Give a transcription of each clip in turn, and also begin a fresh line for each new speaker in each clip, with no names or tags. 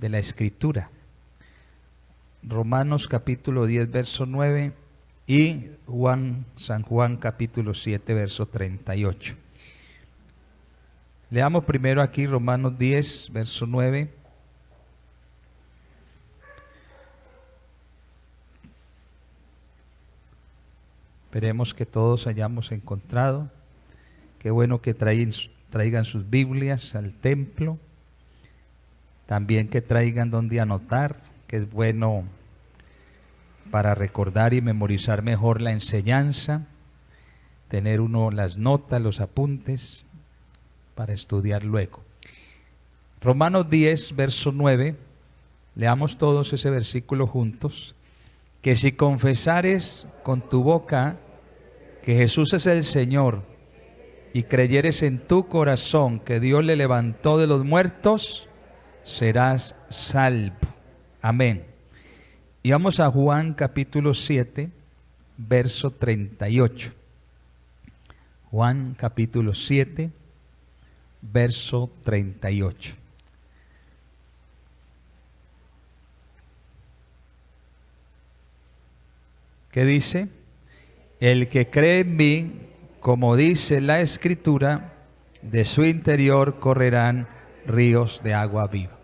de la Escritura. Romanos capítulo 10, verso 9 y San Juan capítulo 7, verso 38. Leamos primero aquí Romanos 10, verso 9. Esperemos que todos hayamos encontrado. Qué bueno que traigan sus Biblias al templo. También que traigan donde anotar, que es bueno para recordar y memorizar mejor la enseñanza. Tener uno las notas, los apuntes, para estudiar luego. Romanos 10, verso 9. Leamos todos ese versículo juntos. Que si confesares con tu boca que Jesús es el Señor y creyeres en tu corazón que Dios le levantó de los muertos, serás salvo. Amén. Y vamos a Juan capítulo 7, verso 38. Juan capítulo 7, verso 38. ¿Qué dice? El que cree en mí, como dice la Escritura, de su interior correrán ríos de agua viva.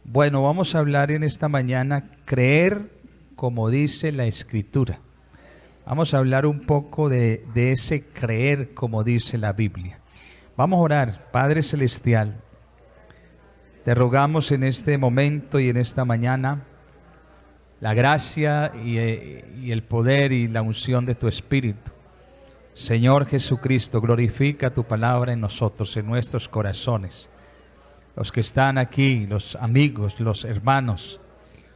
Bueno, vamos a hablar en esta mañana, creer como dice la Escritura. Vamos a hablar un poco de ese creer como dice la Biblia. Vamos a orar. Padre Celestial, te rogamos en este momento y en esta mañana la gracia y el poder y la unción de tu Espíritu. Señor Jesucristo, glorifica tu palabra en nosotros, en nuestros corazones. Los que están aquí, los amigos, los hermanos,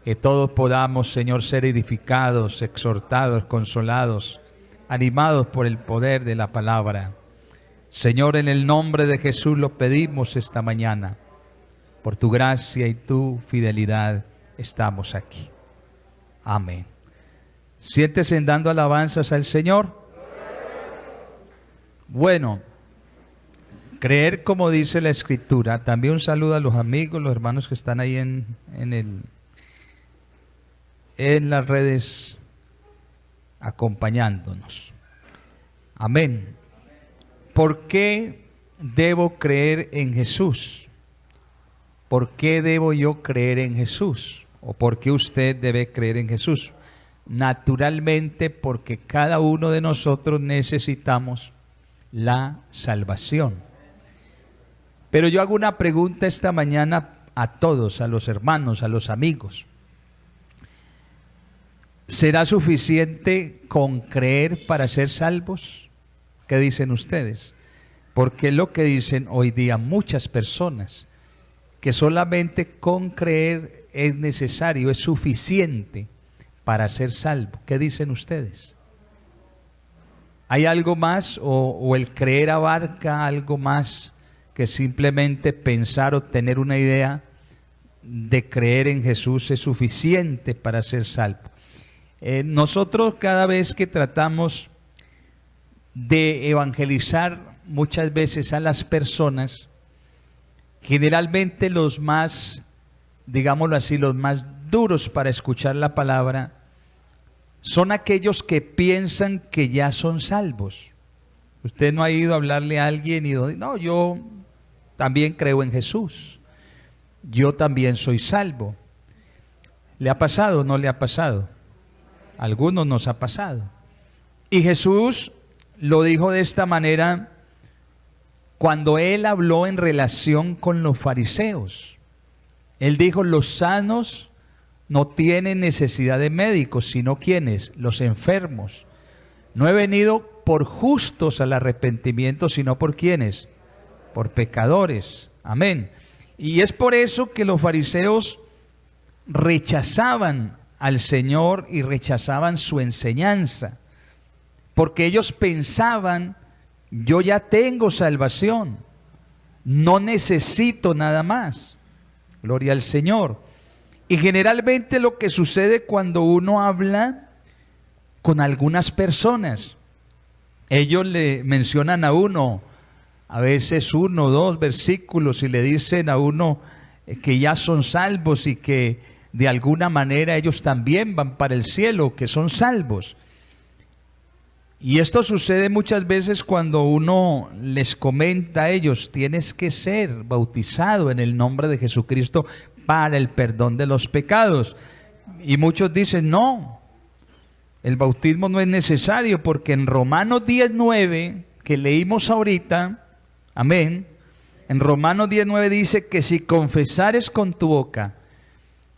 que todos podamos, Señor, ser edificados, exhortados, consolados, animados por el poder de la palabra. Señor, en el nombre de Jesús lo pedimos esta mañana. Por tu gracia y tu fidelidad estamos aquí. Amén. Siéntese dando alabanzas al Señor. Bueno, creer como dice la Escritura. También un saludo a los amigos, los hermanos que están ahí en las redes acompañándonos. Amén. ¿Por qué debo creer en Jesús? ¿Por qué debo yo creer en Jesús? ¿O por qué usted debe creer en Jesús? Naturalmente, porque cada uno de nosotros necesitamos la salvación. Pero yo hago una pregunta esta mañana a todos, a los hermanos, a los amigos. ¿Será suficiente con creer para ser salvos? ¿Qué dicen ustedes? Porque es lo que dicen hoy día muchas personas, que solamente con creer es necesario, es suficiente para ser salvo. ¿Qué dicen ustedes? ¿Hay algo más o el creer abarca algo más que simplemente pensar o tener una idea de creer en Jesús es suficiente para ser salvo? Nosotros cada vez que tratamos de evangelizar muchas veces a las personas, generalmente los más, digámoslo así, los más duros para escuchar la palabra son aquellos que piensan que ya son salvos. Usted no ha ido a hablarle a alguien y no, yo también creo en Jesús, yo también soy salvo. ¿Le ha pasado o no le ha pasado? A algunos nos ha pasado. Y Jesús lo dijo de esta manera cuando Él habló en relación con los fariseos. Él dijo, los sanos no tienen necesidad de médicos, sino ¿quiénes? Los enfermos. No he venido por justos al arrepentimiento, sino por ¿quiénes? Por pecadores. Amén. Y es por eso que los fariseos rechazaban al Señor y rechazaban su enseñanza, porque ellos pensaban, yo ya tengo salvación, no necesito nada más. Gloria al Señor. Y generalmente lo que sucede cuando uno habla con algunas personas, ellos le mencionan a uno, a veces 1 o 2 versículos y le dicen a uno, que ya son salvos y que de alguna manera ellos también van para el cielo, que son salvos. Y esto sucede muchas veces cuando uno les comenta a ellos: tienes que ser bautizado en el nombre de Jesucristo para el perdón de los pecados. Y muchos dicen: no, el bautismo no es necesario, porque en Romanos 10:9, que leímos ahorita, amén, en Romanos 10:9 dice que si confesares con tu boca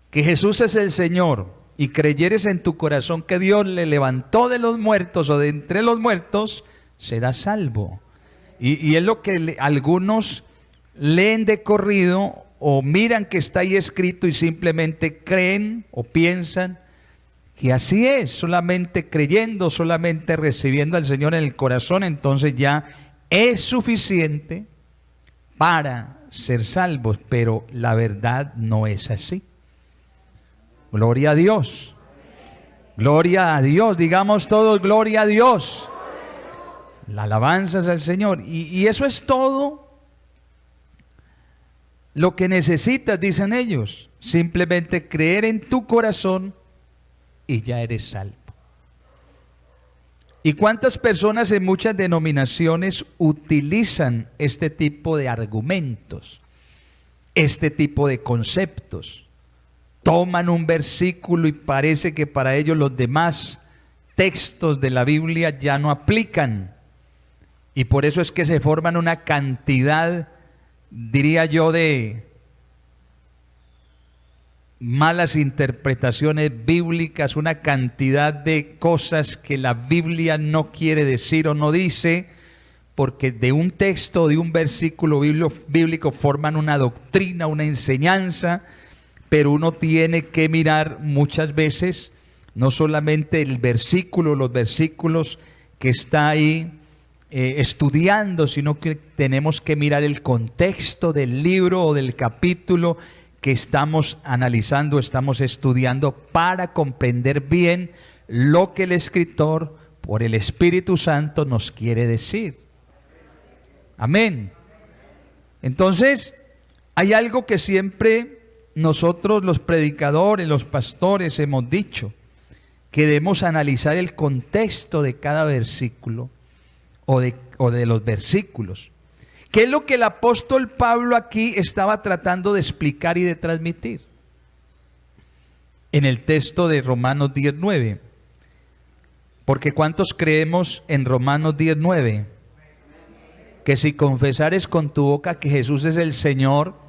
que Jesús es el Señor y creyeres en tu corazón que Dios le levantó de los muertos o de entre los muertos, serás salvo. Y es lo que algunos leen de corrido o miran que está ahí escrito y simplemente creen o piensan que así es, solamente creyendo, solamente recibiendo al Señor en el corazón, entonces ya es suficiente para ser salvos. Pero la verdad no es así. Gloria a Dios. Gloria a Dios. Digamos todos: gloria a Dios. La alabanza es al Señor. Y eso es todo lo que necesitas, dicen ellos. Simplemente creer en tu corazón y ya eres salvo. ¿Y cuántas personas en muchas denominaciones utilizan este tipo de argumentos, este tipo de conceptos? Toman un versículo y parece que para ellos los demás textos de la Biblia ya no aplican. Y por eso es que se forman una cantidad, diría yo, de malas interpretaciones bíblicas, una cantidad de cosas que la Biblia no quiere decir o no dice, porque de un texto, de un versículo bíblico forman una doctrina, una enseñanza. Pero uno tiene que mirar muchas veces no solamente el versículo, los versículos que está ahí estudiando, sino que tenemos que mirar el contexto del libro o del capítulo que estamos analizando, estamos estudiando, para comprender bien lo que el escritor, por el Espíritu Santo, nos quiere decir. Amén. Entonces, hay algo que siempre nosotros los predicadores, los pastores hemos dicho, que debemos analizar el contexto de cada versículo o de los versículos. ¿Qué es lo que el apóstol Pablo aquí estaba tratando de explicar y de transmitir? En el texto de Romanos 10:9. Porque ¿cuántos creemos en Romanos 10:9? Que si confesares con tu boca que Jesús es el Señor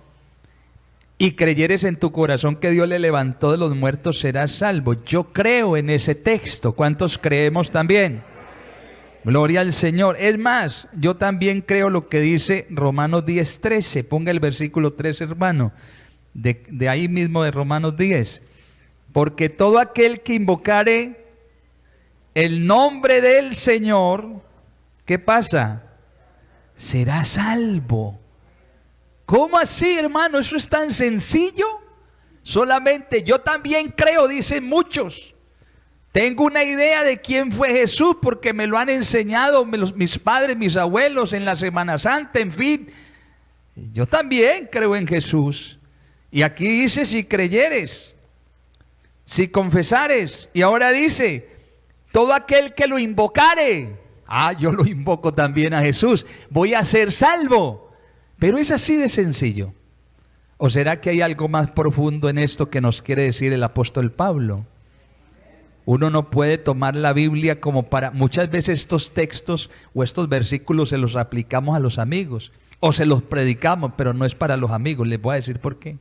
y creyeres en tu corazón que Dios le levantó de los muertos, serás salvo. Yo creo en ese texto. ¿Cuántos creemos también? Gloria al Señor. Es más, yo también creo lo que dice Romanos 10:13. Ponga el versículo 13, hermano, de ahí mismo de Romanos 10. Porque todo aquel que invocare el nombre del Señor, ¿qué pasa? Será salvo. ¿Cómo así, hermano? Eso es tan sencillo. Solamente yo también creo, dicen muchos. Tengo una idea de quién fue Jesús porque me lo han enseñado mis padres, mis abuelos en la Semana Santa, en fin. Yo también creo en Jesús. Y aquí dice: si creyeres, si confesares. Y ahora dice: todo aquel que lo invocare. Yo lo invoco también a Jesús. Voy a ser salvo. Pero es así de sencillo. ¿O será que hay algo más profundo en esto que nos quiere decir el apóstol Pablo? Uno no puede tomar la Biblia como para... Muchas veces estos textos o estos versículos se los aplicamos a los amigos o se los predicamos, pero no es para los amigos. Les voy a decir por qué.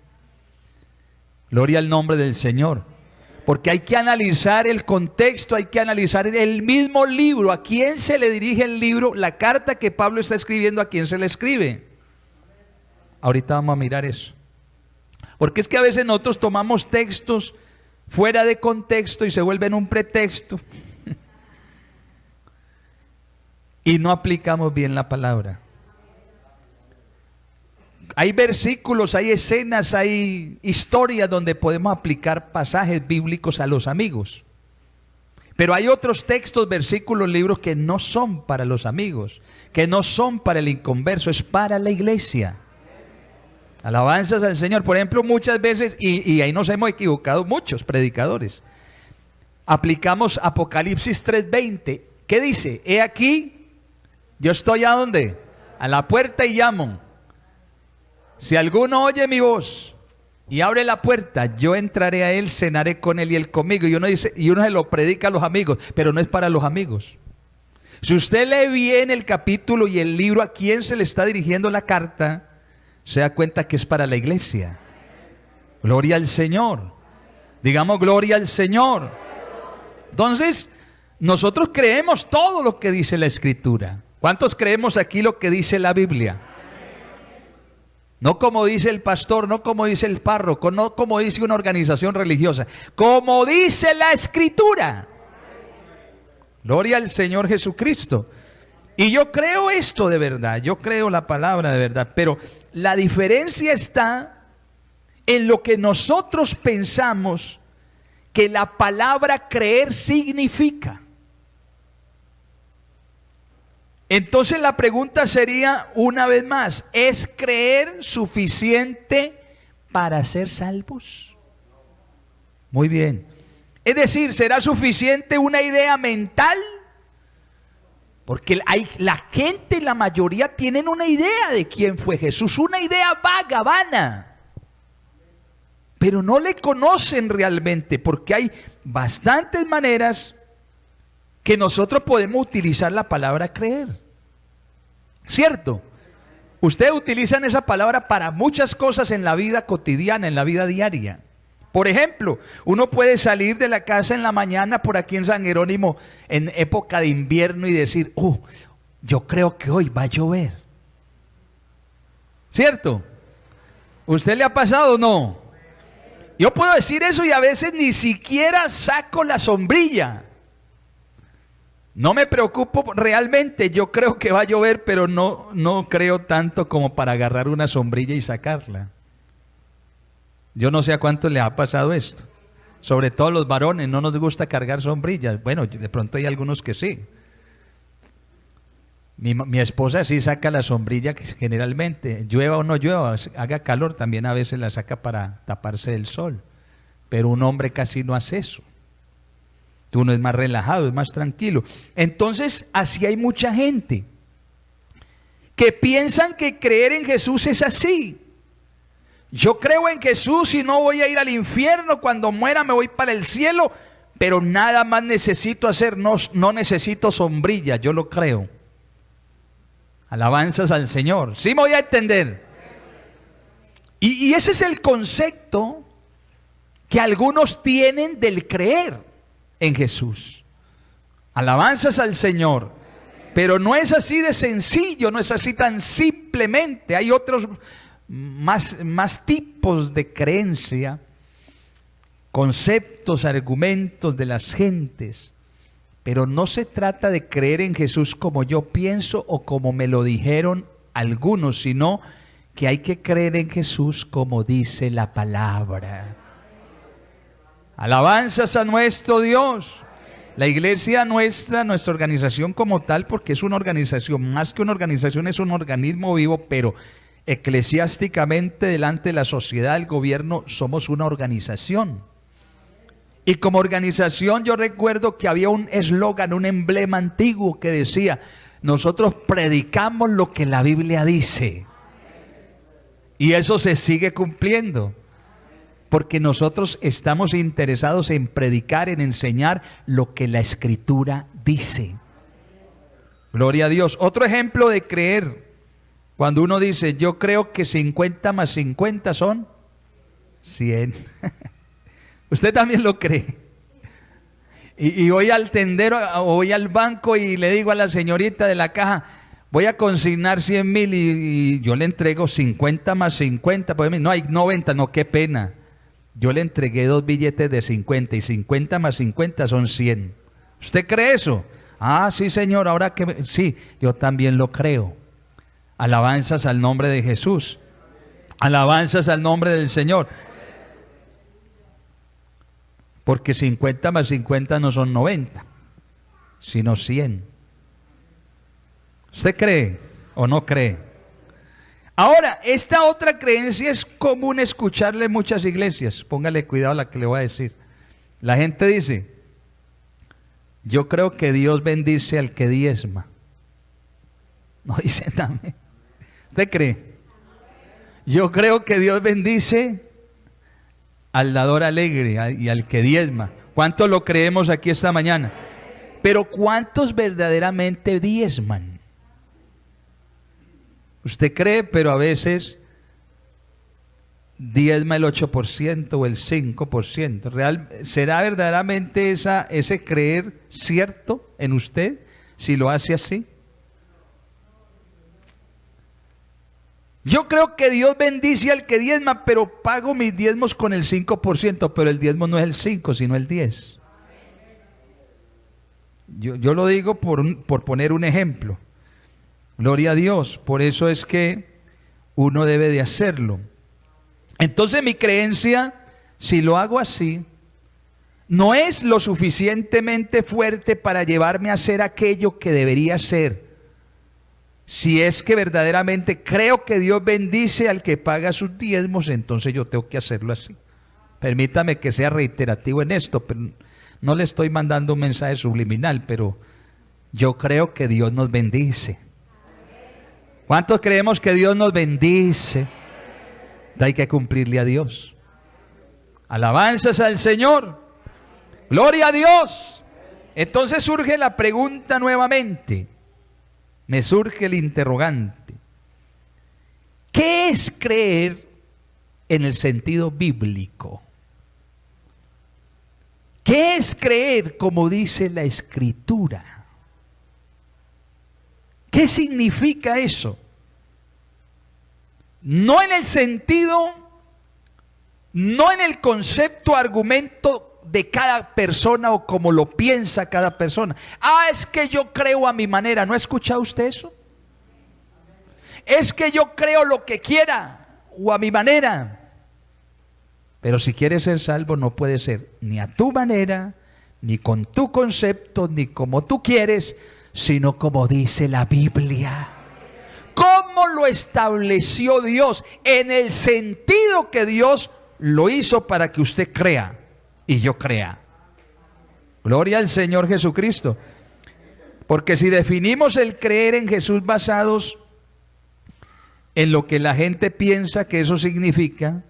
Gloria al nombre del Señor. Porque hay que analizar el contexto, hay que analizar el mismo libro. ¿A quién se le dirige el libro? La carta que Pablo está escribiendo, ¿a quién se le escribe? Ahorita vamos a mirar eso. Porque es que a veces nosotros tomamos textos fuera de contexto y se vuelven un pretexto. Y no aplicamos bien la palabra. Hay versículos, hay escenas, hay historias donde podemos aplicar pasajes bíblicos a los amigos. Pero hay otros textos, versículos, libros que no son para los amigos, que no son para el inconverso, es para la iglesia. Alabanzas al Señor. Por ejemplo, muchas veces, y ahí nos hemos equivocado muchos predicadores, aplicamos Apocalipsis 3:20. ¿Qué dice? He aquí, yo estoy ¿a dónde? A la puerta y llamo. Si alguno oye mi voz y abre la puerta, yo entraré a él, cenaré con él y él conmigo. Y uno dice, y uno se lo predica a los amigos, pero no es para los amigos. Si usted lee bien el capítulo y el libro a quién se le está dirigiendo la carta, se da cuenta que es para la iglesia. Gloria al Señor. Digamos gloria al Señor. Entonces, nosotros creemos todo lo que dice la Escritura. ¿Cuántos creemos aquí lo que dice la Biblia? No como dice el pastor, no como dice el párroco, no como dice una organización religiosa, como dice la Escritura. Gloria al Señor Jesucristo. Y yo creo esto de verdad, yo creo la palabra de verdad, pero la diferencia está en lo que nosotros pensamos que la palabra creer significa. Entonces la pregunta sería una vez más, ¿es creer suficiente para ser salvos? Muy bien. Es decir, ¿será suficiente una idea mental? Porque la gente, la mayoría tienen una idea de quién fue Jesús, una idea vaga, vana, pero no le conocen realmente, porque hay bastantes maneras que nosotros podemos utilizar la palabra creer. ¿Cierto? Ustedes utilizan esa palabra para muchas cosas en la vida cotidiana, en la vida diaria. Por ejemplo, uno puede salir de la casa en la mañana por aquí en San Jerónimo en época de invierno y decir, yo creo que hoy va a llover. ¿Cierto? ¿Usted le ha pasado o no? Yo puedo decir eso y a veces ni siquiera saco la sombrilla. No me preocupo realmente, yo creo que va a llover, pero no creo tanto como para agarrar una sombrilla y sacarla. Yo no sé a cuántos le ha pasado esto. Sobre todo los varones, no nos gusta cargar sombrillas. Bueno, de pronto hay algunos que sí. Mi esposa sí saca la sombrilla generalmente, llueva o no llueva, haga calor, también a veces la saca para taparse del sol. Pero un hombre casi no hace eso. Uno es más relajado, es más tranquilo. Entonces, así hay mucha gente que piensan que creer en Jesús es así. Yo creo en Jesús y no voy a ir al infierno, cuando muera me voy para el cielo, pero nada más necesito hacer, no necesito sombrilla, yo lo creo. Alabanzas al Señor. ¿Sí me voy a entender? Y ese es el concepto que algunos tienen del creer en Jesús. Alabanzas al Señor. Pero no es así de sencillo, no es así tan simplemente. Hay otros más tipos de creencia, conceptos, argumentos de las gentes. Pero no se trata de creer en Jesús como yo pienso o como me lo dijeron algunos, sino que hay que creer en Jesús como dice la palabra. Alabanzas a nuestro Dios. La iglesia nuestra organización como tal, porque es una organización, más que una organización, es un organismo vivo, pero eclesiásticamente delante de la sociedad, el gobierno, somos una organización. Y como organización yo recuerdo que había un eslogan, un emblema antiguo que decía, nosotros predicamos lo que la Biblia dice. Y eso se sigue cumpliendo. Porque nosotros estamos interesados en predicar, en enseñar lo que la Escritura dice. Gloria a Dios. Otro ejemplo de creer, cuando uno dice, yo creo que 50 más 50 son 100. Usted también lo cree. Y voy al tendero, o voy al banco y le digo a la señorita de la caja, voy a consignar 100,000 y yo le entrego 50 más 50. Pues no hay 90, no, qué pena. Yo le entregué 2 billetes de 50 y 50 más 50 son 100. ¿Usted cree eso? Ah, sí, señor, ahora que... Sí, yo también lo creo. Alabanzas al nombre de Jesús. Alabanzas al nombre del Señor. Porque 50 más 50 no son 90, sino 100. ¿Usted cree o no cree? Ahora, esta otra creencia es común escucharle en muchas iglesias. Póngale cuidado a la que le voy a decir. La gente dice, yo creo que Dios bendice al que diezma. No dice nada. ¿Usted cree? Yo creo que Dios bendice al dador alegre y al que diezma. ¿Cuántos lo creemos aquí esta mañana? Pero ¿cuántos verdaderamente diezman? Usted cree, pero a veces diezma el 8% o el 5%. ¿Será verdaderamente ese creer cierto en usted si lo hace así? Yo creo que Dios bendice al que diezma, pero pago mis diezmos con el 5%, pero el diezmo no es el 5, sino el 10. Yo lo digo por poner un ejemplo. Gloria a Dios. Por eso es que uno debe de hacerlo. Entonces mi creencia, si lo hago así, no es lo suficientemente fuerte para llevarme a hacer aquello que debería hacer. Si es que verdaderamente creo que Dios bendice al que paga sus diezmos, entonces yo tengo que hacerlo así. Permítame que sea reiterativo en esto, pero no le estoy mandando un mensaje subliminal, pero yo creo que Dios nos bendice. ¿Cuántos creemos que Dios nos bendice? Hay que cumplirle a Dios. Alabanzas al Señor. Gloria a Dios. Entonces surge la pregunta nuevamente. Me surge el interrogante. ¿Qué es creer en el sentido bíblico? ¿Qué es creer como dice la Escritura? ¿Qué significa eso? No en el sentido, no en el concepto, argumento de cada persona o como lo piensa cada persona. Es que yo creo a mi manera. ¿No ha escuchado usted eso? Es que yo creo lo que quiera o a mi manera. Pero si quieres ser salvo no puede ser ni a tu manera, ni con tu concepto, ni como tú quieres, sino como dice la Biblia. ¿Cómo lo estableció Dios? En el sentido que Dios lo hizo para que usted crea y yo crea. Gloria al Señor Jesucristo. Porque si definimos el creer en Jesús basados en lo que la gente piensa que eso significa,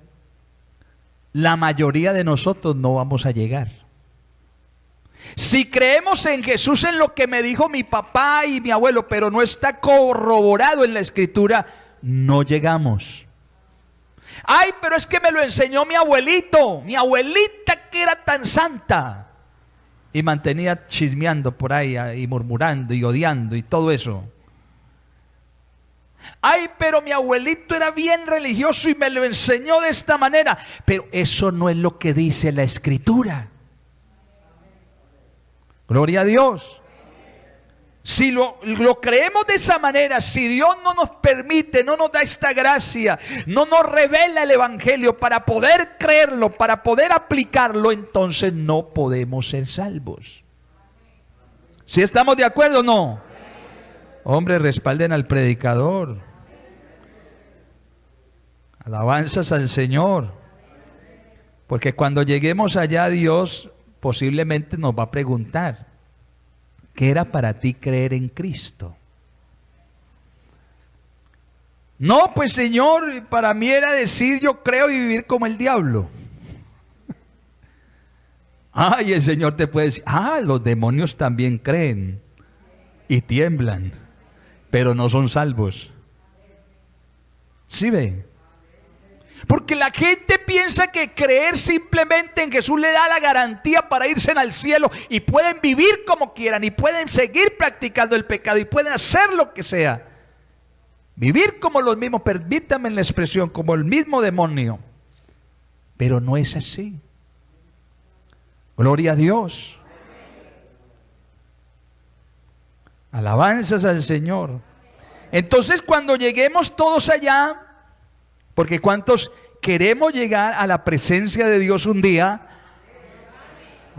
la mayoría de nosotros no vamos a llegar. Si creemos en Jesús en lo que me dijo mi papá y mi abuelo, pero no está corroborado en la Escritura, no llegamos. Pero es que me lo enseñó mi abuelito, mi abuelita que era tan santa. Y mantenía chismeando por ahí y murmurando y odiando y todo eso. Pero mi abuelito era bien religioso y me lo enseñó de esta manera. Pero eso no es lo que dice la Escritura. Gloria a Dios. Si lo creemos de esa manera, si Dios no nos permite, no nos da esta gracia, no nos revela el Evangelio para poder creerlo, para poder aplicarlo, entonces no podemos ser salvos. ¿Sí estamos de acuerdo o no? Hombre, respalden al predicador. Alabanzas al Señor. Porque cuando lleguemos allá, Dios posiblemente nos va a preguntar: ¿qué era para ti creer en Cristo? No, pues Señor, para mí era decir yo creo y vivir como el diablo. Y el Señor te puede decir: los demonios también creen y tiemblan, pero no son salvos. ¿Sí ve? Porque la gente piensa que creer simplemente en Jesús le da la garantía para irse al cielo y pueden vivir como quieran y pueden seguir practicando el pecado y pueden hacer lo que sea. Vivir como los mismos, permítanme la expresión, como el mismo demonio. Pero no es así. Gloria a Dios. Alabanzas al Señor. Entonces cuando lleguemos todos allá, porque ¿cuántos queremos llegar a la presencia de Dios un día?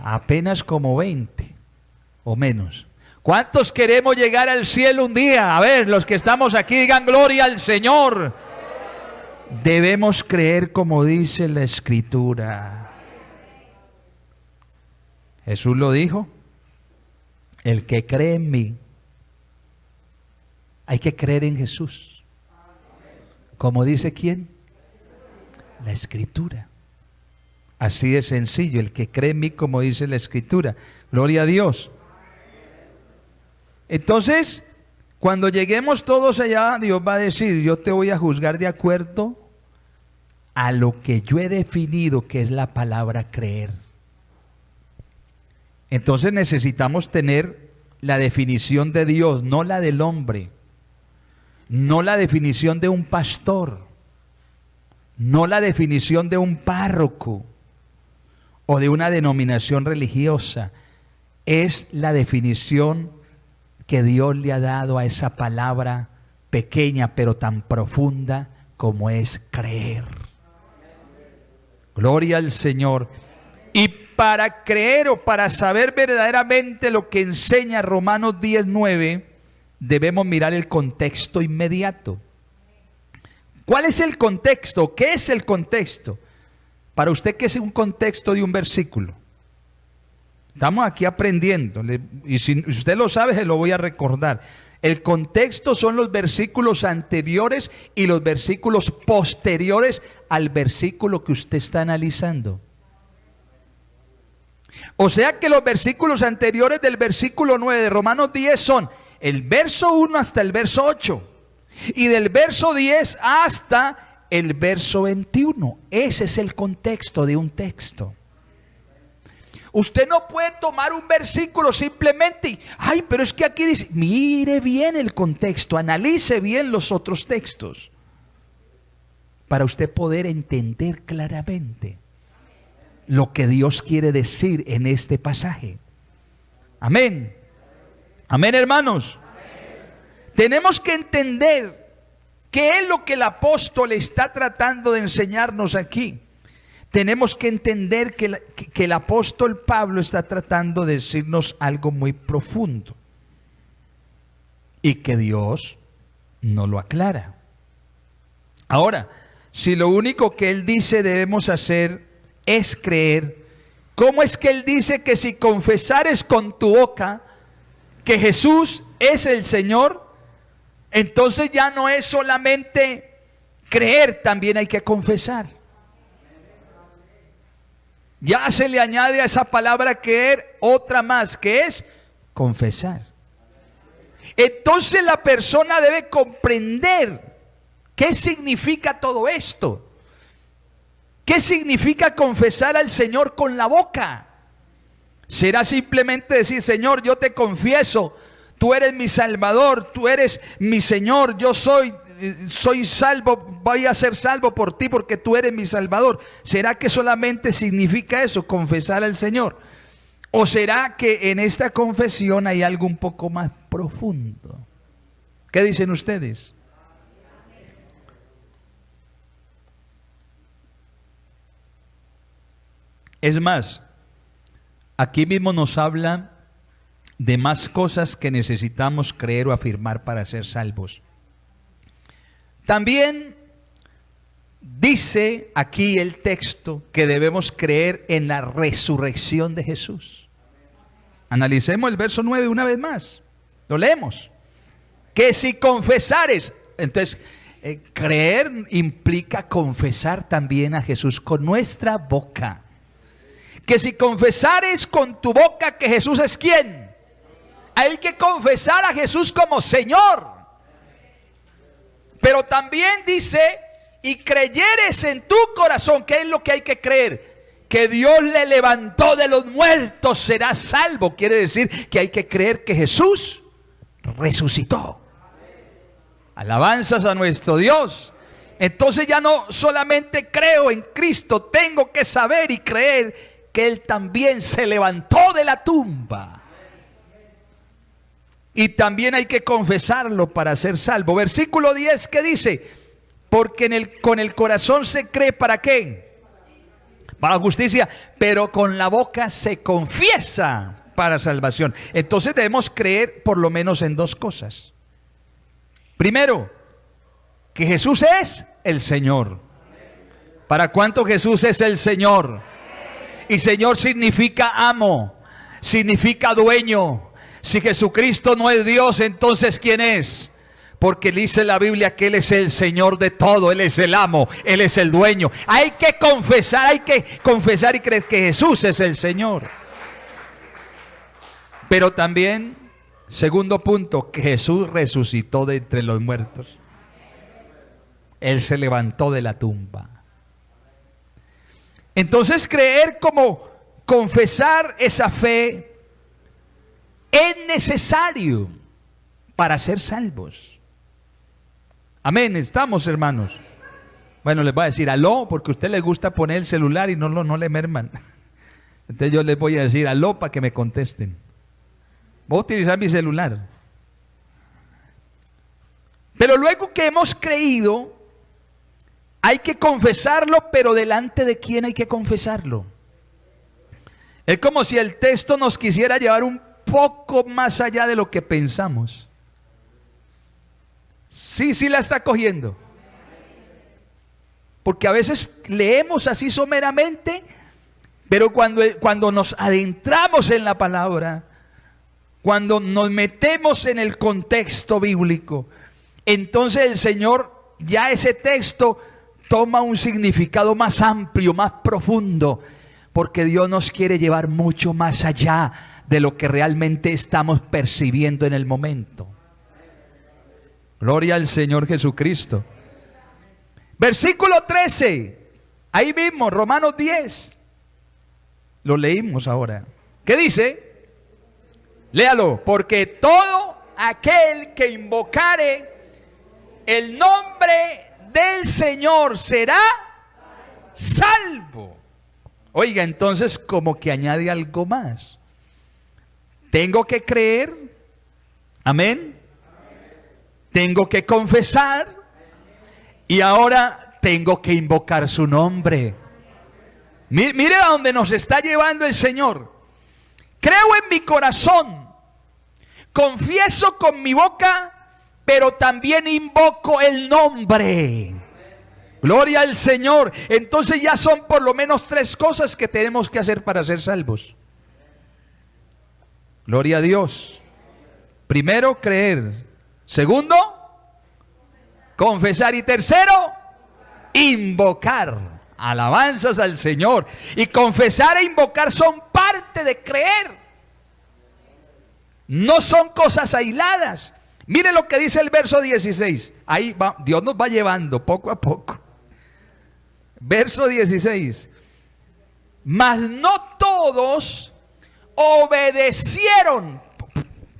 Apenas como 20 o menos. ¿Cuántos queremos llegar al cielo un día? A ver, los que estamos aquí digan gloria al Señor. Debemos creer como dice la Escritura. Jesús lo dijo, el que cree en mí, hay que creer en Jesús. ¿Como dice quién? La Escritura. Así de sencillo, el que cree en mí como dice la Escritura. Gloria a Dios. Entonces, cuando lleguemos todos allá, Dios va a decir, yo te voy a juzgar de acuerdo a lo que yo he definido que es la palabra creer. Entonces necesitamos tener la definición de Dios, no la del hombre, no la definición de un pastor, no la definición de un párroco o de una denominación religiosa. Es la definición que Dios le ha dado a esa palabra pequeña pero tan profunda como es creer. Gloria al Señor. Y para creer o para saber verdaderamente lo que enseña Romanos 10:9, debemos mirar el contexto inmediato. ¿Cuál es el contexto? ¿Qué es el contexto? Para usted, ¿qué es un contexto de un versículo? Estamos aquí aprendiendo, y si usted lo sabe, se lo voy a recordar. El contexto son los versículos anteriores y los versículos posteriores al versículo que usted está analizando. O sea que los versículos anteriores del versículo 9 de Romanos 10 son el verso 1 hasta el verso 8 y del verso 10 hasta el verso 21. Ese es el contexto de un texto. Usted no puede tomar un versículo simplemente y, ay, pero es que aquí dice, mire bien el contexto, analice bien los otros textos para usted poder entender claramente lo que Dios quiere decir en este pasaje. Amén. Amén, hermanos. Amén. Tenemos que entender qué es lo que el apóstol está tratando de enseñarnos aquí. Tenemos que entender que el apóstol Pablo está tratando de decirnos algo muy profundo y que Dios no lo aclara. Ahora, si lo único que él dice debemos hacer es creer, ¿cómo es que él dice que si confesares con tu boca que Jesús es el Señor, entonces ya no es solamente creer, también hay que confesar? Ya se le añade a esa palabra creer otra más, que es confesar. Entonces la persona debe comprender qué significa todo esto. ¿Qué significa confesar al Señor con la boca? ¿Será simplemente decir, Señor, yo te confieso, tú eres mi Salvador, tú eres mi Señor, yo soy salvo, voy a ser salvo por ti porque tú eres mi Salvador? ¿Será que solamente significa eso, confesar al Señor? ¿O será que en esta confesión hay algo un poco más profundo? ¿Qué dicen ustedes? Es más, aquí mismo nos habla de más cosas que necesitamos creer o afirmar para ser salvos. También dice aquí el texto que debemos creer en la resurrección de Jesús. Analicemos el verso 9 una vez más. Lo leemos. Que si confesares, entonces creer implica confesar también a Jesús con nuestra boca. Que si confesares con tu boca que Jesús es ¿quién? Hay que confesar a Jesús como Señor. Pero también dice, y creyeres en tu corazón, ¿qué es lo que hay que creer? Que Dios le levantó de los muertos, serás salvo. Quiere decir que hay que creer que Jesús resucitó. Alabanzas a nuestro Dios. Entonces ya no solamente creo en Cristo, tengo que saber y creer que Él también se levantó de la tumba. Y también hay que confesarlo para ser salvo. Versículo 10, ¿qué dice? Porque con el corazón se cree, ¿para qué? Para justicia, pero con la boca se confiesa para salvación. Entonces debemos creer por lo menos en dos cosas. Primero, que Jesús es el Señor. ¿Para cuánto Jesús es el Señor? Y Señor significa amo, significa dueño. Si Jesucristo no es Dios, entonces ¿quién es? Porque dice la Biblia que Él es el Señor de todo, Él es el amo, Él es el dueño. Hay que confesar y creer que Jesús es el Señor. Pero también, segundo punto, que Jesús resucitó de entre los muertos. Él se levantó de la tumba. Entonces creer como confesar esa fe es necesario para ser salvos. Amén, estamos, hermanos. Bueno, les voy a decir aló, porque a usted le gusta poner el celular y no le merman. Entonces yo les voy a decir aló para que me contesten. Voy a utilizar mi celular. Pero luego que hemos creído, hay que confesarlo, pero ¿delante de quién hay que confesarlo? Es como si el texto nos quisiera llevar un poco más allá de lo que pensamos. Sí la está cogiendo. Porque a veces leemos así someramente, pero cuando nos adentramos en la palabra, cuando nos metemos en el contexto bíblico, entonces el Señor, ya ese texto toma un significado más amplio, más profundo, porque Dios nos quiere llevar mucho más allá de lo que realmente estamos percibiendo en el momento. Gloria al Señor Jesucristo. Versículo 13, ahí mismo, Romanos 10. Lo leímos ahora. ¿Qué dice? Léalo. Porque todo aquel que invocare el nombre del Señor será salvo. Oiga, entonces como que añade algo más. Tengo que creer. Amén. Tengo que confesar. Y ahora tengo que invocar su nombre. Mire a dónde nos está llevando el Señor. Creo en mi corazón, confieso con mi boca, pero también invoco el nombre. Gloria al Señor. Entonces ya son por lo menos 3 cosas que tenemos que hacer para ser salvos. Gloria a Dios. Primero, creer. Segundo, confesar. Y tercero, invocar. Alabanzas al Señor. Y confesar e invocar son parte de creer. No son cosas aisladas. Mire lo que dice el verso 16. Ahí va, Dios nos va llevando poco a poco. Verso 16. Mas no todos obedecieron.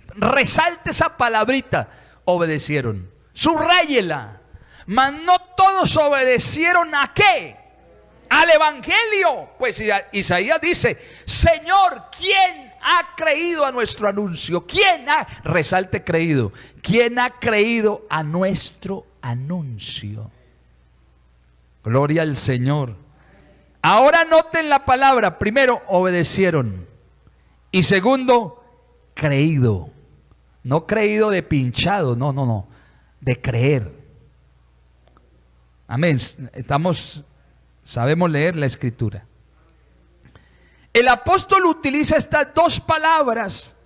Resalte esa palabrita. Obedecieron. Subráyela. Mas no todos obedecieron ¿a qué? Al evangelio. Pues Isaías dice: Señor, ¿quién ha creído a nuestro anuncio? ¿Quién ha, resalte creído, quién ha creído a nuestro anuncio? Gloria al Señor. Ahora noten la palabra. Primero, obedecieron. Y segundo, creído. No creído de pinchado, no. De creer. Amén. Sabemos leer la escritura. El apóstol utiliza estas 2 palabras,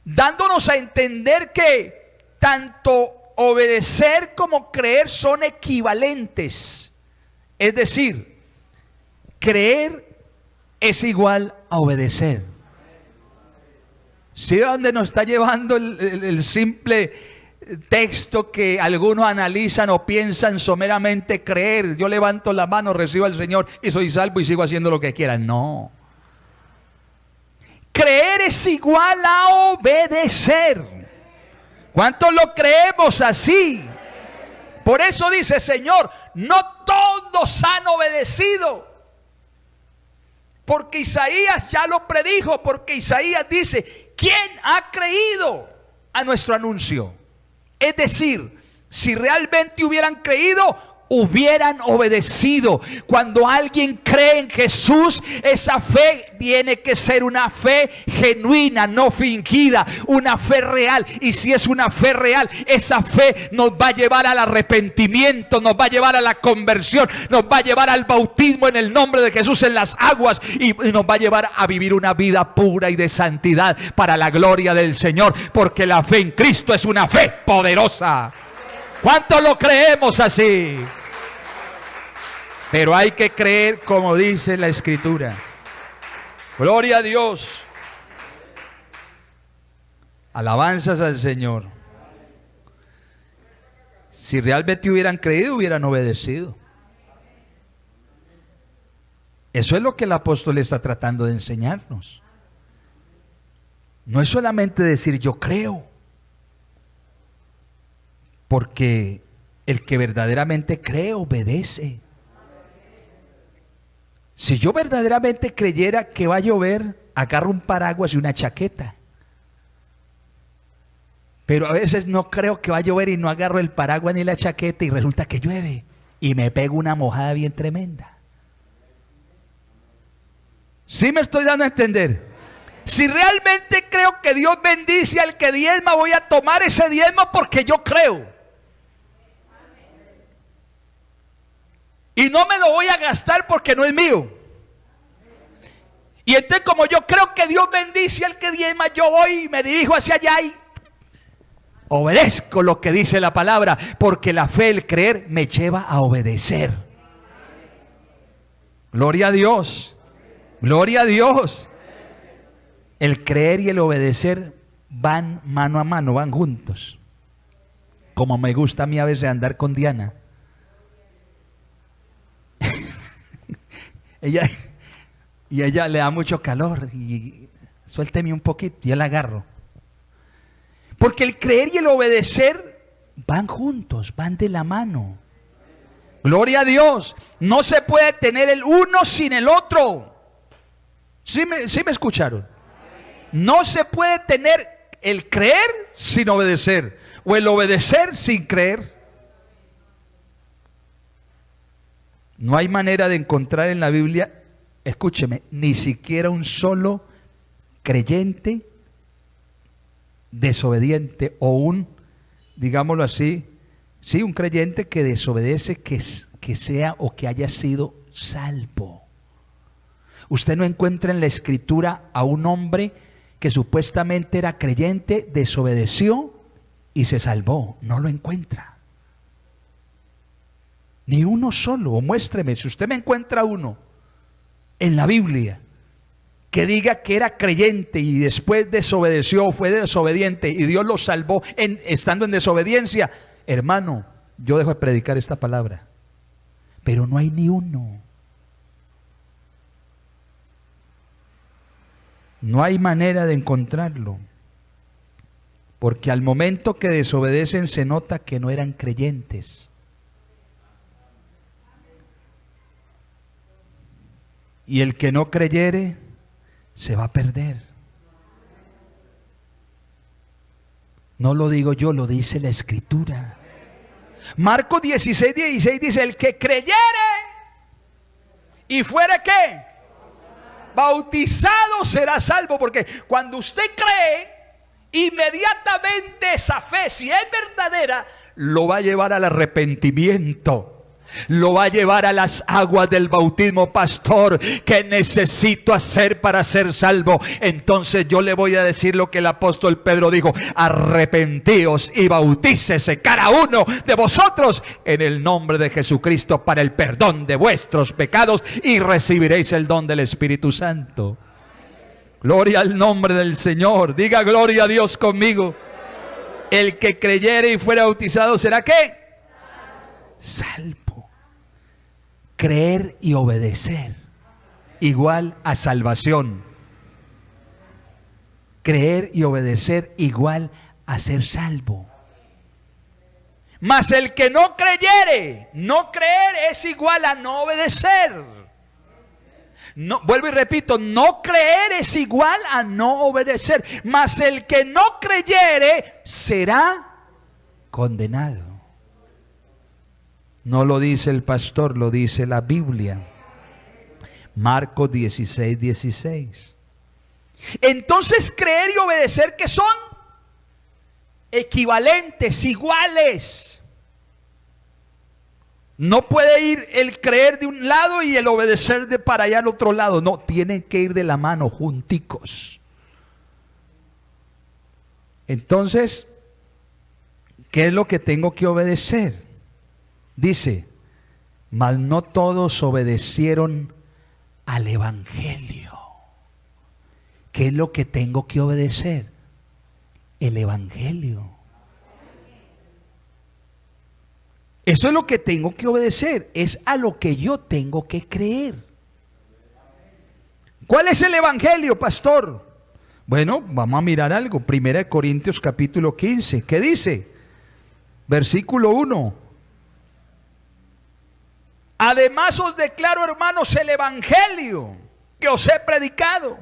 dándonos a entender que tanto obedecer como creer son equivalentes. Es decir, creer es igual a obedecer. ¿Sí? ¿A dónde nos está llevando el simple texto que algunos analizan o piensan someramente? Creer, yo levanto la mano, recibo al Señor y soy salvo y sigo haciendo lo que quiera. No. Creer es igual a obedecer. ¿Cuántos lo creemos así? Por eso dice, Señor, no todos han obedecido. Porque Isaías ya lo predijo, porque Isaías dice: ¿quién ha creído a nuestro anuncio? Es decir, si realmente hubieran creído, hubieran obedecido. Cuando alguien cree en Jesús, esa fe tiene que ser una fe genuina, no fingida, una fe real. Y si es una fe real, esa fe nos va a llevar al arrepentimiento, nos va a llevar a la conversión, nos va a llevar al bautismo en el nombre de Jesús en las aguas, y nos va a llevar a vivir una vida pura y de santidad para la gloria del Señor, porque la fe en Cristo es una fe poderosa. ¿Cuántos lo creemos así? Pero hay que creer como dice la Escritura. Gloria a Dios. Alabanzas al Señor. Si realmente hubieran creído, hubieran obedecido. Eso es lo que el apóstol está tratando de enseñarnos. No es solamente decir yo creo, porque el que verdaderamente cree obedece. Si yo verdaderamente creyera que va a llover, agarro un paraguas y una chaqueta. Pero a veces no creo que va a llover y no agarro el paraguas ni la chaqueta y resulta que llueve y me pego una mojada bien tremenda. ¿Sí me estoy dando a entender? Si realmente creo que Dios bendice al que diezma, voy a tomar ese diezmo porque yo creo. Y no me lo voy a gastar porque no es mío. Y entonces, como yo creo que Dios bendice al que diezma, yo voy y me dirijo hacia allá y obedezco lo que dice la palabra, porque la fe, el creer, me lleva a obedecer. Gloria a Dios. Gloria a Dios. El creer y el obedecer van mano a mano, van juntos. Como me gusta a mí a veces andar con Diana. ella le da mucho calor y suélteme un poquito y yo la agarro. Porque el creer y el obedecer van juntos, van de la mano. Gloria a Dios. No se puede tener el uno sin el otro. ¿Sí me escucharon? No se puede tener el creer sin obedecer, o el obedecer sin creer. No hay manera de encontrar en la Biblia, escúcheme, ni siquiera un solo creyente desobediente, o un, digámoslo así, sí, un creyente que desobedece, que sea o que haya sido salvo. Usted no encuentra en la Escritura a un hombre que supuestamente era creyente, desobedeció y se salvó. No lo encuentra. Ni uno solo. O muéstreme, si usted me encuentra uno en la Biblia que diga que era creyente y después desobedeció, fue desobediente y Dios lo salvó estando en desobediencia, hermano, yo dejo de predicar esta palabra. Pero no hay ni uno. No hay manera de encontrarlo. Porque al momento que desobedecen se nota que no eran creyentes. Y el que no creyere se va a perder. No lo digo yo, lo dice la Escritura. Marcos 16:16 dice: el que creyere y fuere ¿qué? Bautizado será salvo. Porque cuando usted cree, inmediatamente esa fe, si es verdadera, lo va a llevar al arrepentimiento. Lo va a llevar a las aguas del bautismo. Pastor, ¿qué necesito hacer para ser salvo? Entonces yo le voy a decir lo que el apóstol Pedro dijo: arrepentíos y bautícese cada uno de vosotros en el nombre de Jesucristo para el perdón de vuestros pecados y recibiréis el don del Espíritu Santo. Gloria al nombre del Señor. Diga gloria a Dios conmigo. El que creyere y fuera bautizado será ¿qué? Salvo. Creer y obedecer igual a salvación. Creer y obedecer igual a ser salvo. Mas el que no creyere, no creer es igual a no obedecer. No, vuelvo y repito, no creer es igual a no obedecer. Mas el que no creyere será condenado. No lo dice el pastor, lo dice la Biblia. Marcos 16, 16. Entonces, creer y obedecer, ¿qué son? Equivalentes, iguales. No puede ir el creer de un lado y el obedecer de para allá al otro lado. No, tienen que ir de la mano, junticos. Entonces, ¿qué es lo que tengo que obedecer? Dice, mas no todos obedecieron al Evangelio. ¿Qué es lo que tengo que obedecer? El Evangelio. Eso es lo que tengo que obedecer, es a lo que yo tengo que creer. ¿Cuál es el Evangelio, pastor? Bueno, vamos a mirar algo. 1 Corintios capítulo 15. ¿Qué dice? Versículo 1. Además os declaro, hermanos, el Evangelio que os he predicado,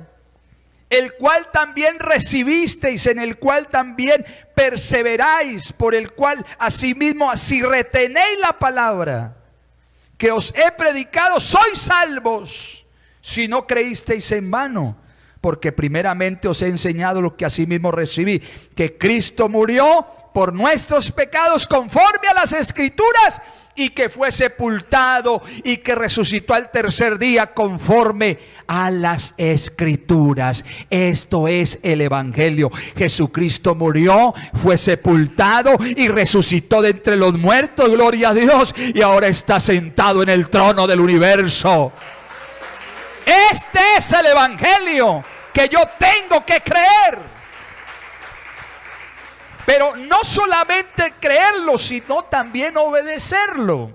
el cual también recibisteis, en el cual también perseveráis, por el cual asimismo, si retenéis la palabra que os he predicado, sois salvos, si no creísteis en vano. Porque primeramente os he enseñado lo que asimismo recibí, que Cristo murió por nuestros pecados conforme a las Escrituras, y que fue sepultado y que resucitó al tercer día conforme a las Escrituras. Esto es el Evangelio. Jesucristo murió, fue sepultado y resucitó de entre los muertos, gloria a Dios, y ahora está sentado en el trono del universo. Este es el Evangelio que yo tengo que creer. Pero no solamente creerlo, sino también obedecerlo.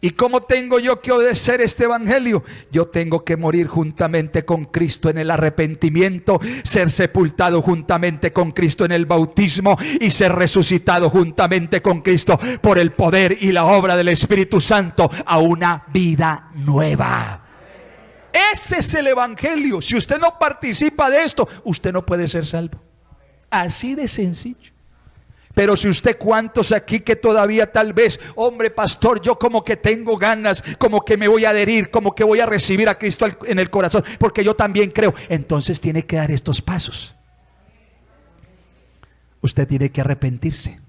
¿Y cómo tengo yo que obedecer este Evangelio? Yo tengo que morir juntamente con Cristo en el arrepentimiento, ser sepultado juntamente con Cristo en el bautismo y ser resucitado juntamente con Cristo por el poder y la obra del Espíritu Santo a una vida nueva. Ese es el Evangelio. Si usted no participa de esto, usted no puede ser salvo. Así de sencillo. Pero si usted, ¿cuántos aquí que todavía tal vez, hombre pastor, yo como que tengo ganas, como que me voy a adherir, como que voy a recibir a Cristo en el corazón, porque yo también creo? Entonces tiene que dar estos pasos. Usted tiene que arrepentirse.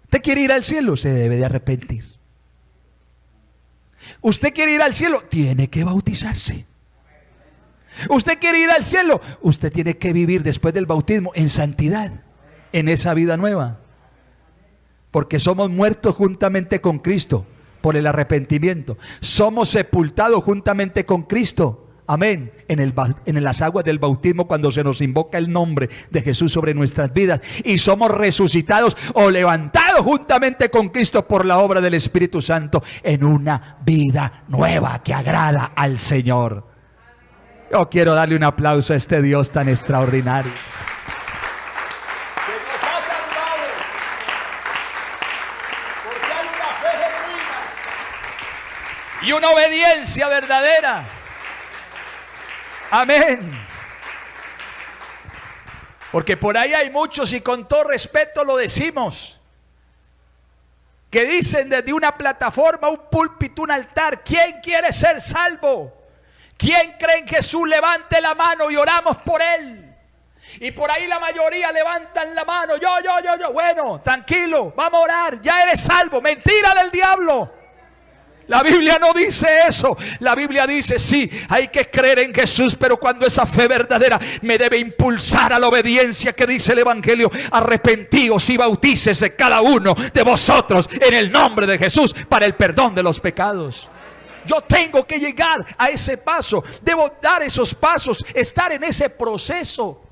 ¿Usted quiere ir al cielo? Se debe de arrepentir. ¿Usted quiere ir al cielo? Tiene que bautizarse. ¿Usted quiere ir al cielo? Usted tiene que vivir después del bautismo en santidad, en esa vida nueva. Porque somos muertos juntamente con Cristo por el arrepentimiento. Somos sepultados juntamente con Cristo. Amén. En las aguas del bautismo, cuando se nos invoca el nombre de Jesús sobre nuestras vidas. Y somos resucitados o levantados juntamente con Cristo por la obra del Espíritu Santo en una vida nueva que agrada al Señor. Yo quiero darle un aplauso a este Dios tan extraordinario. Y una obediencia verdadera. Amén. Porque por ahí hay muchos, y con todo respeto lo decimos, que dicen desde una plataforma, un púlpito, un altar: ¿quién quiere ser salvo? ¿Quién cree en Jesús? Levante la mano y oramos por él. Y por ahí la mayoría levantan la mano. Yo. Bueno, tranquilo, vamos a orar. Ya eres salvo. Mentira del diablo. La Biblia no dice eso. La Biblia dice, sí, hay que creer en Jesús, pero cuando esa fe verdadera me debe impulsar a la obediencia que dice el Evangelio: arrepentíos y bautícese cada uno de vosotros en el nombre de Jesús para el perdón de los pecados. Yo tengo que llegar a ese paso. Debo dar esos pasos, estar en ese proceso.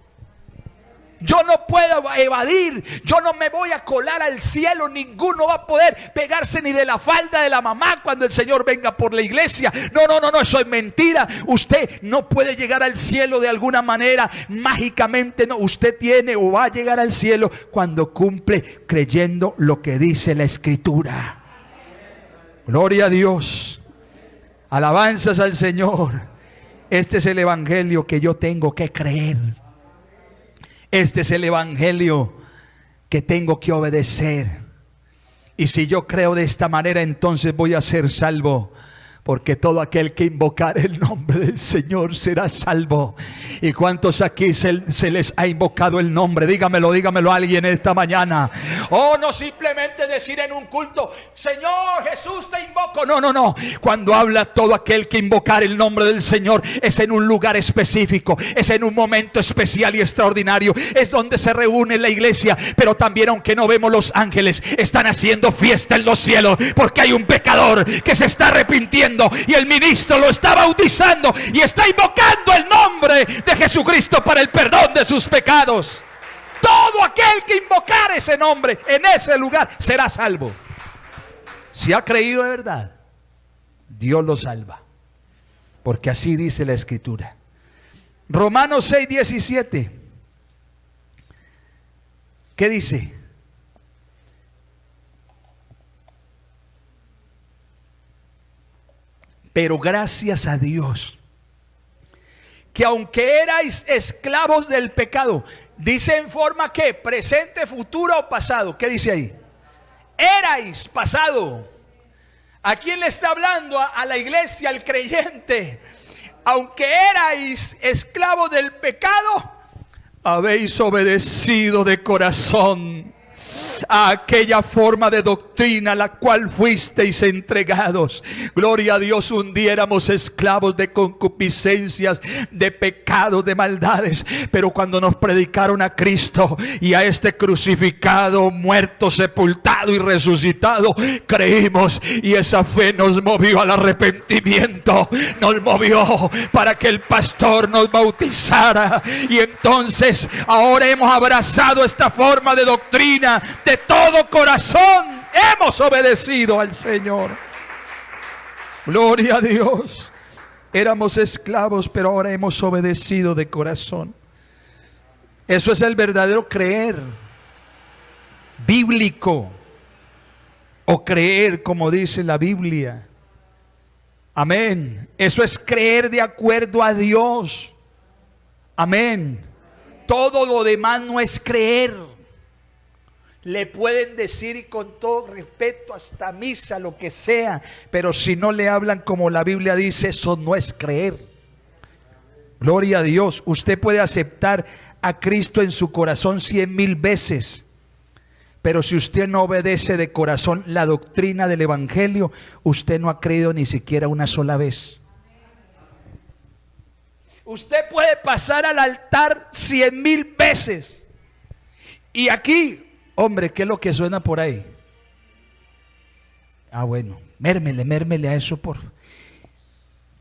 Yo no puedo evadir. Yo no me voy a colar al cielo. Ninguno va a poder pegarse ni de la falda de la mamá cuando el Señor venga por la iglesia. No, eso es mentira. Usted no puede llegar al cielo de alguna manera mágicamente. No, usted tiene o va a llegar al cielo cuando cumple creyendo lo que dice la Escritura. Gloria a Dios. Alabanzas al Señor. Este es el Evangelio que yo tengo que creer. Este es el Evangelio que tengo que obedecer. Y si yo creo de esta manera, entonces voy a ser salvo. Porque todo aquel que invocar el nombre del Señor será salvo. ¿Y cuántos aquí se les ha invocado el nombre? Dígamelo a alguien esta mañana. Oh, no simplemente decir en un culto, Señor Jesús te invoco. No, no, no. Cuando habla todo aquel que invocar el nombre del Señor, es en un lugar específico, es en un momento especial y extraordinario. Es donde se reúne la iglesia. Pero también, aunque no vemos los ángeles, están haciendo fiesta en los cielos. Porque hay un pecador que se está arrepintiendo. Y el ministro lo está bautizando y está invocando el nombre de Jesucristo para el perdón de sus pecados. Todo aquel que invocar ese nombre en ese lugar será salvo. Si ha creído de verdad, Dios lo salva. Porque así dice la Escritura. Romanos 6:17. ¿Qué dice? Pero gracias a Dios, que aunque erais esclavos del pecado, dice en forma que presente, futuro o pasado. ¿Qué dice ahí? Erais, pasado. ¿A quién le está hablando? A la iglesia, al creyente. Aunque erais esclavos del pecado, habéis obedecido de corazón a aquella forma de doctrina a la cual fuisteis entregados. Gloria a Dios. Un día éramos esclavos de concupiscencias, de pecados, de maldades, pero cuando nos predicaron a Cristo y a este crucificado, muerto, sepultado y resucitado, creímos, y esa fe nos movió al arrepentimiento, nos movió para que el pastor nos bautizara, y entonces ahora hemos abrazado esta forma de doctrina de todo corazón. Hemos obedecido al Señor. Gloria a Dios. Éramos esclavos, pero ahora hemos obedecido de corazón. Eso es el verdadero creer bíblico, o creer como dice la Biblia. Amén. Eso es creer de acuerdo a Dios. Amén. Todo lo demás no es creer. Le pueden decir, y con todo respeto, hasta misa, lo que sea, pero si no le hablan como la Biblia dice, eso no es creer. Gloria a Dios. Usted puede aceptar a Cristo en su corazón 100,000 veces, pero si usted no obedece de corazón la doctrina del Evangelio, usted no ha creído ni siquiera una sola vez. Usted puede pasar al altar 100,000 veces, y aquí, hombre, ¿qué es lo que suena por ahí? Ah, bueno, mérmele a eso, por favor.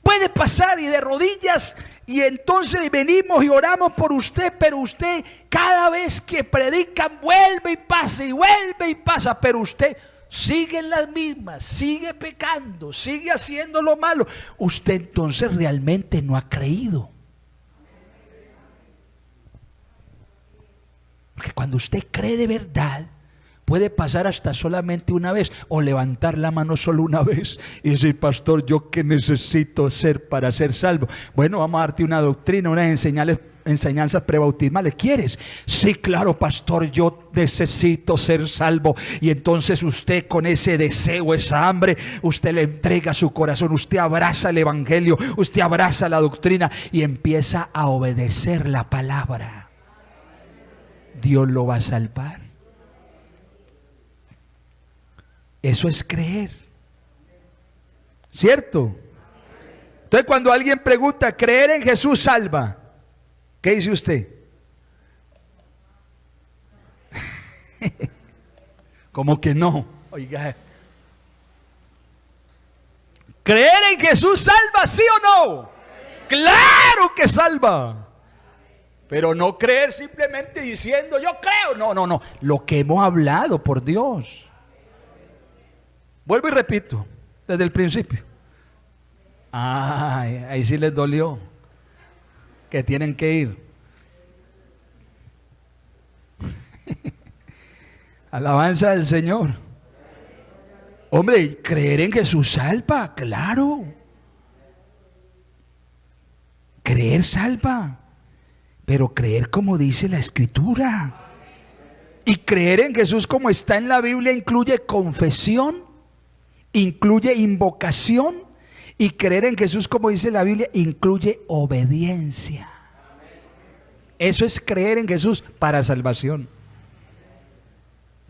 Puede pasar y de rodillas, y entonces venimos y oramos por usted, pero usted cada vez que predican vuelve y pasa, pero usted sigue en las mismas, sigue pecando, sigue haciendo lo malo. Usted entonces realmente no ha creído. Porque cuando usted cree de verdad, puede pasar hasta solamente una vez, o levantar la mano solo una vez y decir, pastor, ¿yo qué necesito hacer para ser salvo? Bueno, vamos a darte una doctrina, unas enseñanzas prebautismales. ¿Quieres? Sí, claro, pastor, yo necesito ser salvo. Y entonces usted, con ese deseo, esa hambre, usted le entrega su corazón, usted abraza el Evangelio, usted abraza la doctrina y empieza a obedecer la palabra. Dios lo va a salvar. Eso es creer, ¿cierto? Entonces, cuando alguien pregunta, ¿creer en Jesús salva? ¿Qué dice usted? Como que no. Oiga, ¿creer en Jesús salva, sí o no? Claro que salva. Pero no creer simplemente diciendo yo creo. No, no, no. Lo que hemos hablado, por Dios. Vuelvo y repito, desde el principio. Ay, ahí sí les dolió que tienen que ir. Alabanza del Señor. Hombre, creer en Jesús salva, claro. Creer salva. Pero creer como dice la Escritura. Y creer en Jesús como está en la Biblia incluye confesión, incluye invocación, y creer en Jesús como dice la Biblia incluye obediencia. Eso es creer en Jesús para salvación.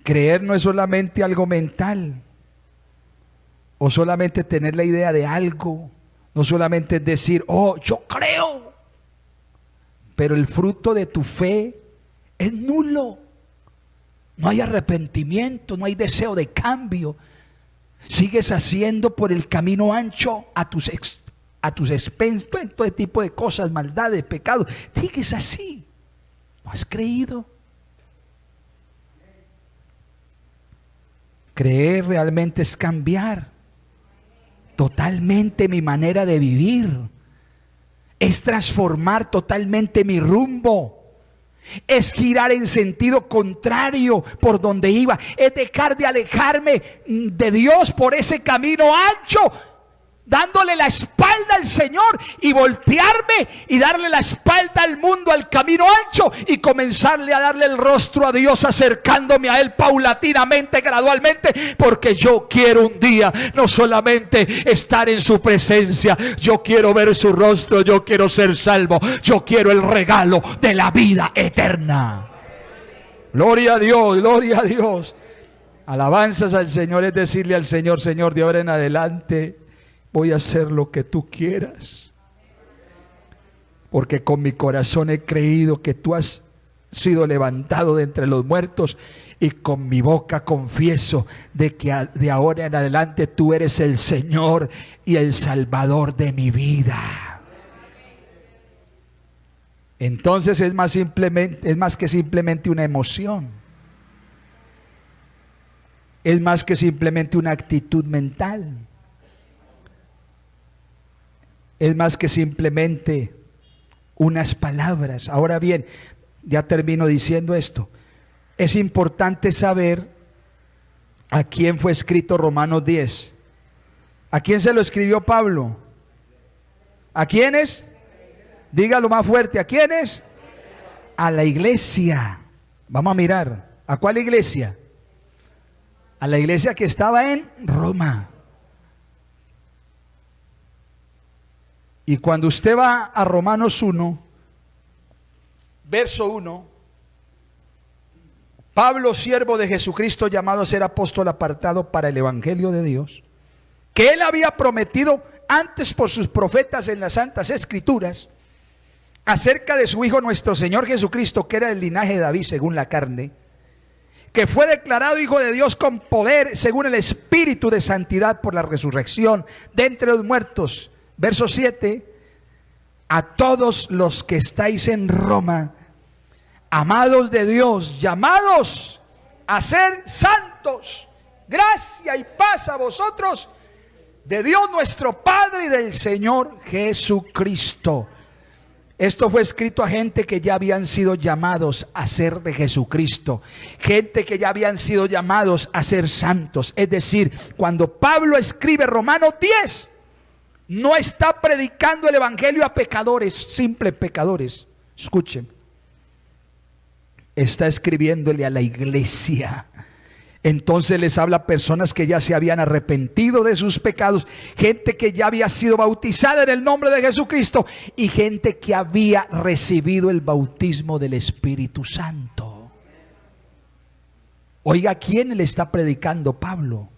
Creer no es solamente algo mental, o solamente tener la idea de algo, no solamente es decir, oh, yo creo, pero el fruto de tu fe es nulo. No hay arrepentimiento, no hay deseo de cambio. Sigues haciendo por el camino ancho a tus expensas, todo tipo de cosas, maldades, pecados. Sigues así. ¿No has creído? Creer realmente es cambiar totalmente mi manera de vivir. Es transformar totalmente mi rumbo. Es girar en sentido contrario por donde iba. Es dejar de alejarme de Dios por ese camino ancho, dándole la espalda al Señor, y voltearme y darle la espalda al mundo, al camino ancho, y comenzarle a darle el rostro a Dios, acercándome a Él paulatinamente, gradualmente, porque yo quiero un día no solamente estar en su presencia, yo quiero ver su rostro, yo quiero ser salvo, yo quiero el regalo de la vida eterna. Gloria a Dios, gloria a Dios. Alabanzas al Señor es decirle al Señor, Señor, de ahora en adelante voy a hacer lo que tú quieras, porque con mi corazón he creído que tú has sido levantado de entre los muertos, y con mi boca confieso de que de ahora en adelante tú eres el Señor y el Salvador de mi vida. Entonces es más que simplemente una emoción, es más que simplemente una actitud mental. Es más que simplemente unas palabras. Ahora bien, ya termino diciendo esto. Es importante saber a quién fue escrito Romanos 10. ¿A quién se lo escribió Pablo? ¿A quiénes? Dígalo más fuerte. ¿A quiénes? A la iglesia. Vamos a mirar. ¿A cuál iglesia? A la iglesia que estaba en Roma. Y cuando usted va a Romanos 1, verso 1, Pablo, siervo de Jesucristo, llamado a ser apóstol apartado para el evangelio de Dios, que él había prometido antes por sus profetas en las santas escrituras, acerca de su Hijo nuestro Señor Jesucristo, que era del linaje de David según la carne, que fue declarado Hijo de Dios con poder según el Espíritu de santidad por la resurrección de entre los muertos. Verso 7, a todos los que estáis en Roma, amados de Dios, llamados a ser santos, gracia y paz a vosotros, de Dios nuestro Padre y del Señor Jesucristo. Esto fue escrito a gente que ya habían sido llamados a ser de Jesucristo, gente que ya habían sido llamados a ser santos. Es decir, cuando Pablo escribe Romanos 10, no está predicando el evangelio a pecadores, simples pecadores. Escuchen, está escribiéndole a la iglesia. Entonces les habla a personas que ya se habían arrepentido de sus pecados, gente que ya había sido bautizada en el nombre de Jesucristo, y gente que había recibido el bautismo del Espíritu Santo. Oiga, ¿a quién le está predicando Pablo?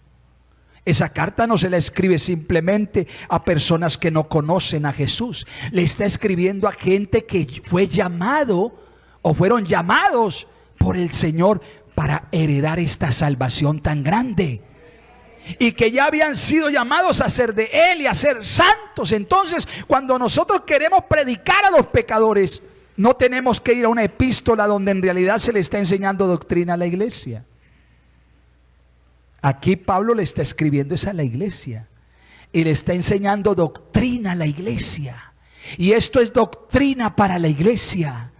Esa carta no se la escribe simplemente a personas que no conocen a Jesús. Le está escribiendo a gente que fue llamado o fueron llamados por el Señor para heredar esta salvación tan grande, y que ya habían sido llamados a ser de Él y a ser santos. Entonces, cuando nosotros queremos predicar a los pecadores, no tenemos que ir a una epístola donde en realidad se le está enseñando doctrina a la iglesia. Aquí Pablo le está escribiendo es a la iglesia y le está enseñando doctrina a la iglesia, y esto es doctrina para la iglesia.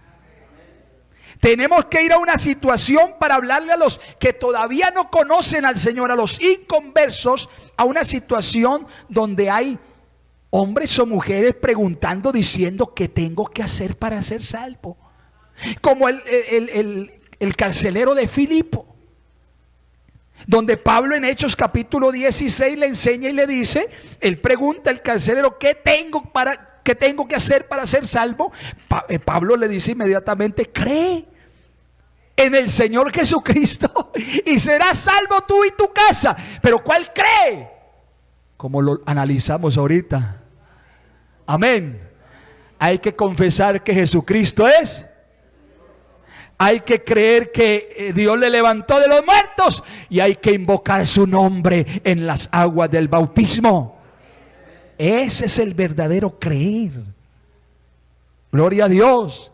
Tenemos que ir a una situación para hablarle a los que todavía no conocen al Señor, a los inconversos, a una situación donde hay hombres o mujeres preguntando, diciendo, ¿qué tengo que hacer para ser salvo? Como el el carcelero de Filipo, donde Pablo en Hechos capítulo 16 le enseña y le dice, él pregunta al carcelero, ¿qué tengo que hacer para ser salvo? Pablo le dice inmediatamente, cree en el Señor Jesucristo y serás salvo tú y tu casa. Pero ¿cuál cree? Como lo analizamos ahorita. Amén. Hay que confesar que Jesucristo es. Hay que creer que Dios le levantó de los muertos. Y hay que invocar su nombre en las aguas del bautismo. Ese es el verdadero creer. Gloria a Dios.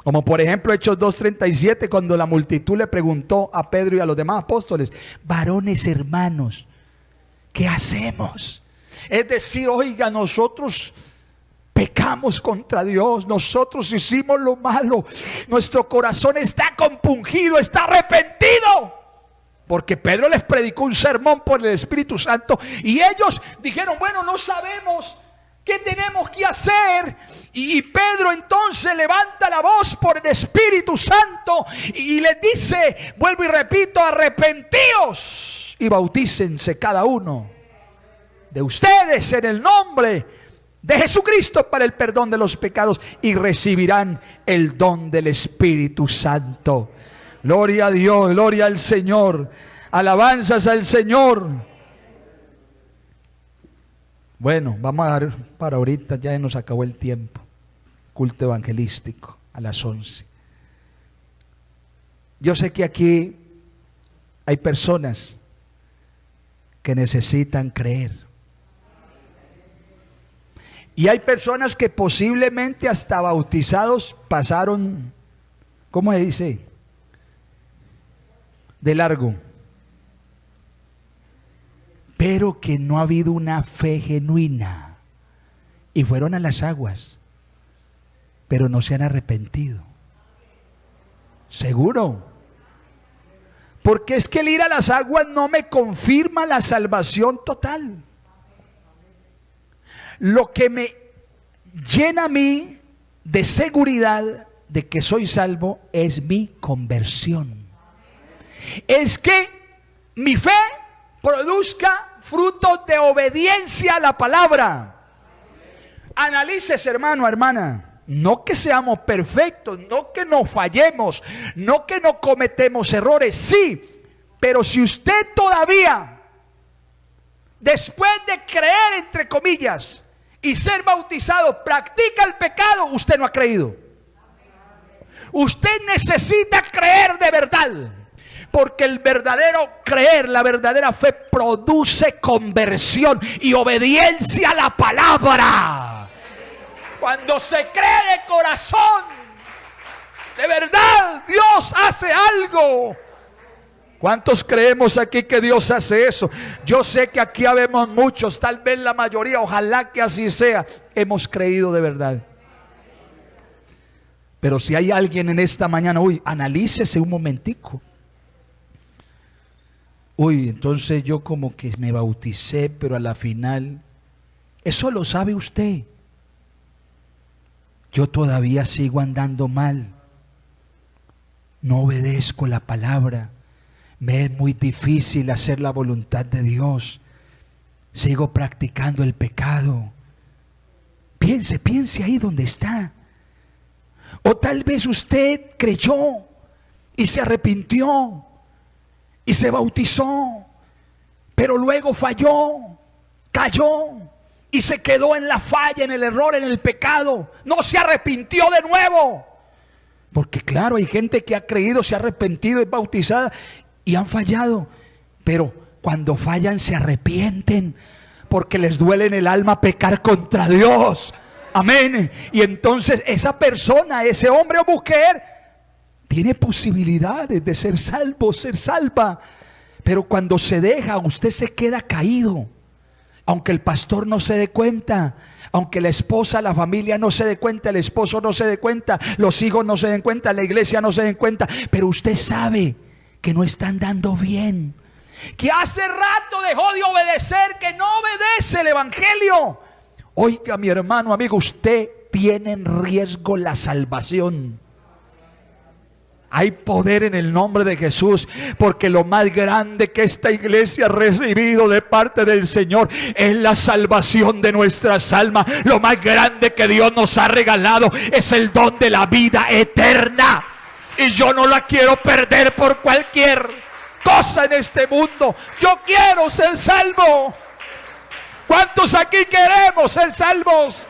Como por ejemplo Hechos 2:37, cuando la multitud le preguntó a Pedro y a los demás apóstoles, varones hermanos, ¿qué hacemos? Es decir, oiga, nosotros pecamos contra Dios, nosotros hicimos lo malo, nuestro corazón está compungido, está arrepentido. Porque Pedro les predicó un sermón por el Espíritu Santo y ellos dijeron, bueno, no sabemos qué tenemos que hacer. Y Pedro entonces levanta la voz por el Espíritu Santo y les dice, vuelvo y repito, arrepentíos y bautícense cada uno de ustedes en el nombre de Jesucristo para el perdón de los pecados y recibirán el don del Espíritu Santo. Gloria a Dios, gloria al Señor, alabanzas al Señor. Bueno, vamos a dar para ahorita, ya nos acabó el tiempo. Culto evangelístico a las 11. Yo sé que aquí hay personas que necesitan creer. Y hay personas que posiblemente hasta bautizados pasaron, ¿cómo se dice?, de largo. Pero que no ha habido una fe genuina. Y fueron a las aguas, pero no se han arrepentido. Seguro. Porque es que el ir a las aguas no me confirma la salvación total. Lo que me llena a mí de seguridad de que soy salvo es mi conversión. Es que mi fe produzca frutos de obediencia a la palabra. Analices, hermano, hermana. No que seamos perfectos, no que no fallemos, no que no cometemos errores, sí. Pero si usted todavía, después de creer, entre comillas, y ser bautizado, practica el pecado, usted no ha creído. Usted necesita creer de verdad. Porque el verdadero creer, la verdadera fe produce conversión y obediencia a la palabra. Cuando se cree de corazón, de verdad, Dios hace algo. ¿Cuántos creemos aquí que Dios hace eso? Yo sé que aquí habemos muchos, tal vez la mayoría, ojalá que así sea, hemos creído de verdad. Pero si hay alguien en esta mañana, analícese un momentico. Entonces yo como que me bauticé, pero a la final, eso lo sabe usted. Yo todavía sigo andando mal. No obedezco la palabra. Me es muy difícil hacer la voluntad de Dios. Sigo practicando el pecado. Piense ahí donde está. O tal vez usted creyó y se arrepintió y se bautizó, pero luego falló, cayó y se quedó en la falla, en el error, en el pecado. No se arrepintió de nuevo. Porque claro, hay gente que ha creído, se ha arrepentido, es bautizada y han fallado. Pero cuando fallan se arrepienten porque les duele en el alma pecar contra Dios. Amén. Y entonces esa persona, ese hombre o mujer, tiene posibilidades de ser salvo, ser salva. Pero cuando se deja, usted se queda caído. Aunque el pastor no se dé cuenta, aunque la esposa, la familia no se dé cuenta, el esposo no se dé cuenta, los hijos no se den cuenta, la iglesia no se den cuenta, pero usted sabe que no está andando bien, que hace rato dejó de obedecer, que no obedece el evangelio. Oiga, mi hermano, amigo, usted tiene en riesgo la salvación.
Hay poder en el nombre de Jesús, porque lo más grande que esta iglesia ha recibido de parte del Señor es la salvación de nuestras almas. Lo más grande que Dios nos ha regalado es el don de la vida eterna. Y yo no la quiero perder por cualquier cosa en este mundo. Yo quiero ser salvo. ¿Cuántos aquí queremos ser salvos?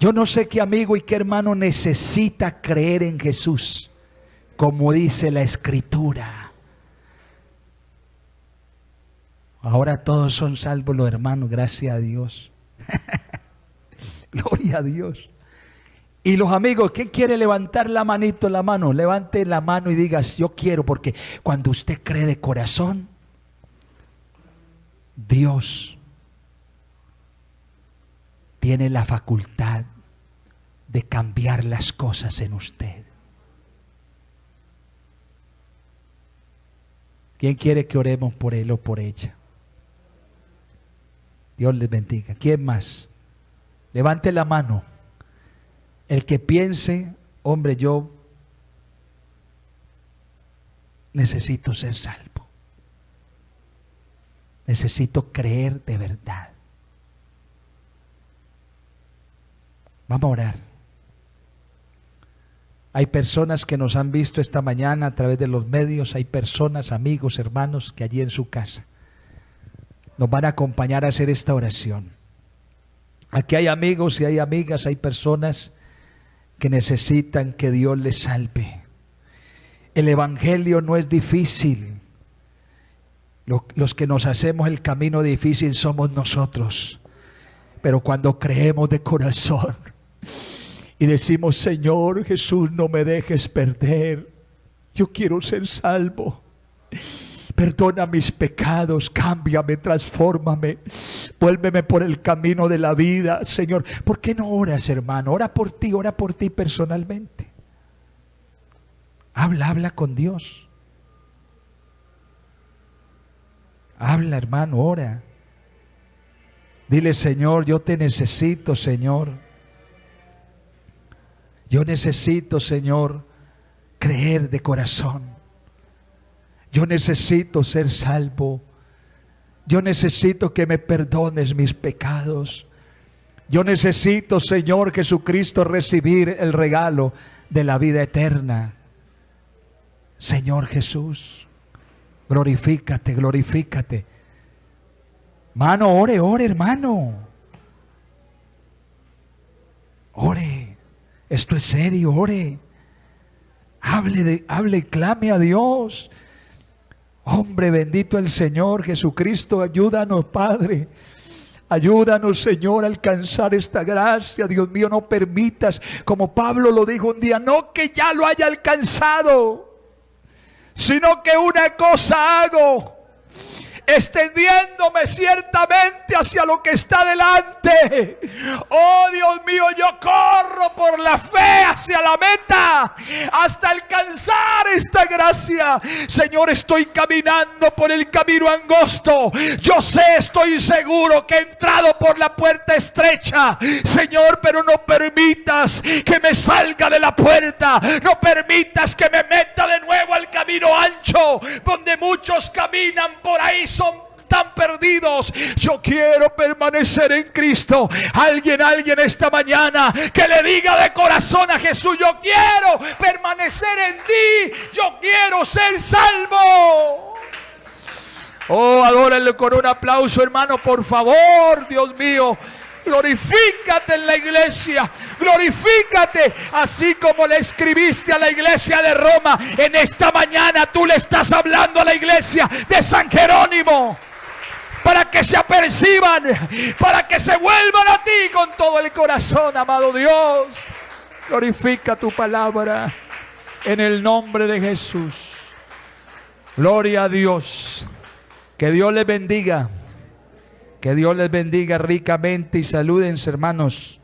Yo no sé qué amigo y qué hermano necesita creer en Jesús, como dice la Escritura. Ahora todos son salvos los hermanos, gracias a Dios. Gloria a Dios. Y los amigos, ¿quién quiere levantar la manito, la mano? Levante la mano y digas, yo quiero, porque cuando usted cree de corazón, Dios tiene la facultad de cambiar las cosas en usted. ¿Quién quiere que oremos por él o por ella? Dios les bendiga. ¿Quién más? Levante la mano. El que piense, hombre, yo necesito ser salvo. Necesito creer de verdad. Vamos a orar. Hay personas que nos han visto esta mañana a través de los medios. Hay personas, amigos, hermanos, que allí en su casa nos van a acompañar a hacer esta oración. Aquí hay amigos y hay amigas, hay personas que necesitan que Dios les salve. El evangelio no es difícil. Los que nos hacemos el camino difícil somos nosotros. Pero cuando creemos de corazón y decimos, Señor Jesús, no me dejes perder, yo quiero ser salvo, perdona mis pecados, cámbiame, transfórmame, vuélveme por el camino de la vida, Señor. ¿Por qué no oras, hermano? Ora por ti personalmente. Habla con Dios. Habla, hermano, ora. Dile, Señor, yo te necesito, Señor. Yo necesito, Señor, creer de corazón. Yo necesito ser salvo. Yo necesito que me perdones mis pecados. Yo necesito, Señor Jesucristo, recibir el regalo de la vida eterna. Señor Jesús, glorifícate, glorifícate. Hermano, ore, hermano. Ore. Esto es serio, ore. Hable y clame a Dios. Hombre, bendito el Señor Jesucristo. Ayúdanos, Padre. Ayúdanos, Señor, a alcanzar esta gracia. Dios mío, no permitas, como Pablo lo dijo un día, no que ya lo haya alcanzado, sino que una cosa hago, extendiéndome ciertamente hacia lo que está delante. Oh Dios mío, yo corro por la fe hacia la meta, hasta alcanzar esta gracia. Señor, estoy caminando por el camino angosto. Yo sé, estoy seguro que he entrado por la puerta estrecha, Señor, pero no permitas que me salga de la puerta. No permitas que me meta de nuevo al camino ancho, donde muchos caminan por ahí, están perdidos. Yo quiero permanecer en Cristo. Alguien esta mañana que le diga de corazón a Jesús, yo quiero permanecer en ti, yo quiero ser salvo. Oh, adórenle con un aplauso, hermano, por favor. Dios mío, glorifícate en la iglesia, glorifícate, así como le escribiste a la iglesia de Roma. En esta mañana tú le estás hablando a la iglesia de San Jerónimo, para que se aperciban, para que se vuelvan a ti con todo el corazón, amado Dios. Glorifica tu palabra en el nombre de Jesús. Gloria a Dios. Que Dios les bendiga. Que Dios les bendiga ricamente y salúdense, hermanos.